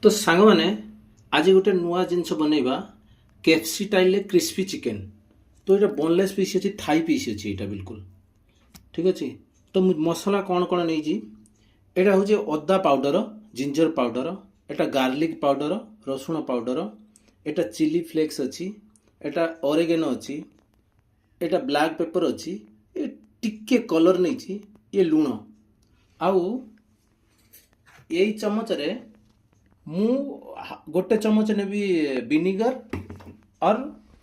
तो सांग मैंने आज गोटे नुआ जिनस बनइबा केएफसी स्टाइल क्रिस्पी चिकेन। तो ये बोनलेस पीस अच्छी थाई पीस अच्छी यहाँ बिल्कुल ठीक अच्छे। तो मसला कौन कौन नहीं यहाँ हूँ अदा पाउडर जिंजर पाउडर एटा गार्लिक पाउडर रसुण पाउडर एटा चिली फ्लेक्स अच्छी एटा ऑरिगेनो अच्छी एटा ब्लैक पेपर अच्छी ये टिके कलर नहीं ये लुण आउ यही चमच रे मु गोटे चमच नेबी विनिगर और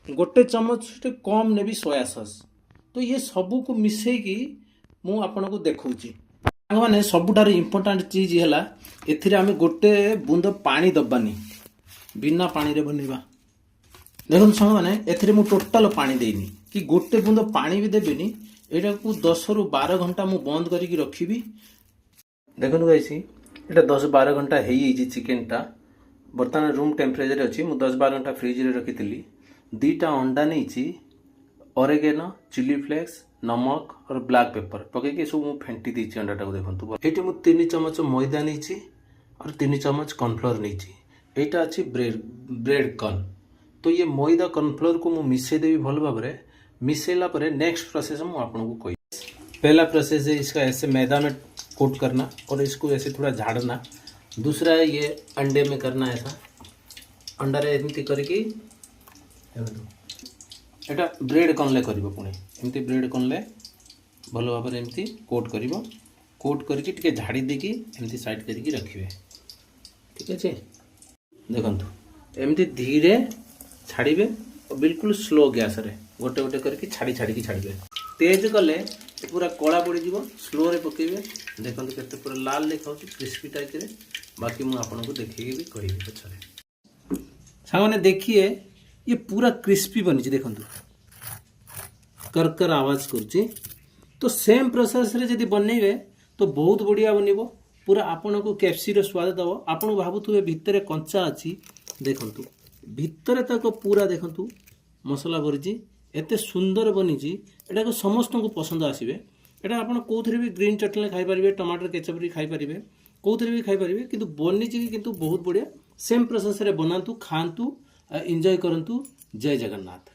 गोटे चमच कम नेबी सोया सॉस। तो ये सबू को मिसेकी मु आपन को देखौची। माने सबुठार इम्पोर्टाट चीज है एथिरे आमे गोटे बूंद पानी दबानी बिना पानी रे बनेबा। देखो सांग मैंने एथिरे मु टोटाल पानी देनी कि गोटे बूंद पानी भी देबेनी। एटा को 10 रु 12 घंटा मु बंद करिकी रखिबी। देखो गाइसी एटा 10-12 घंटा हो चिकेन टा बर्तमान रूम टेम्परेचर अच्छी। मु 10-12 घंटा फ्रिज रे रखी। 2टा अंडा नहीं ऑरिगेनो चिली फ्लेक्स नमक और ब्लैक पेपर पकईकि सब मुझे फेंटी देती अंडा टाक देखो। ये मुझे 3 चमच मैदा नहीं और 3 चमच कॉर्नफ्लोर नहीं। यहाँ अच्छी ब्रेड कॉर्न। तो ये मैदा कॉर्नफ्लोर को मुझे मिसेदेवी भल भाव में मिसेला पर नेक्स्ट प्रोसेस मुझे आपको कही। पहला प्रोसेस है इसका ऐसे मैदा में कोट करना और इसको ऐसे थोड़ा झाड़ना। दूसरा है ये अंडे में करना ऐसा अंडा रे एमती करके एटा ब्रेड कॉर्नले करिवो पुणी एमती ब्रेड कॉर्नले भल भाव में एमती कोट करिवो। कोट करके टिके झाड़ी देकी एमती साइड करके रखिवे ठीक अच्छे। देखंतु एमती धीरे छाड़िबे और बिल्कुल स्लो गैस रे गोटे गोटे करके छाड़ी छाड़िबे। तेज कले पूरा कला पड़ीज स्लो रे पकेबे। देखो केते पूरा लाल देखा क्रिस्पी टाइप रे। बाकी मुझे आपको देखिए भी कहि पछरे सामने देखिए ये पूरा क्रिस्पी बनी देखो कर आवाज कर। तो सेम प्रोसेस रे जदि बनइबे तो बहुत बढ़िया बनिबो। पूरा आपन को केएफसी रो स्वाद दबो। आपन भाबुथुबे भितरे कंचा अछि देखंतु भितरे तक पूरा देखंतु मसला भरिची एते सुंदर बनीची। एटा को समस्त को पसंद आसीबे। एटा आपण कोथरे भी ग्रीन चटनी खाई परिबे टमाटर केचप रे खाई परिबे कोथरे भी खाई परिबे। किंतु बनीची किंतु बहुत बढ़िया सेम प्रोसेस रे बनातु खांतु एंजॉय करंतु। जय जगन्नाथ।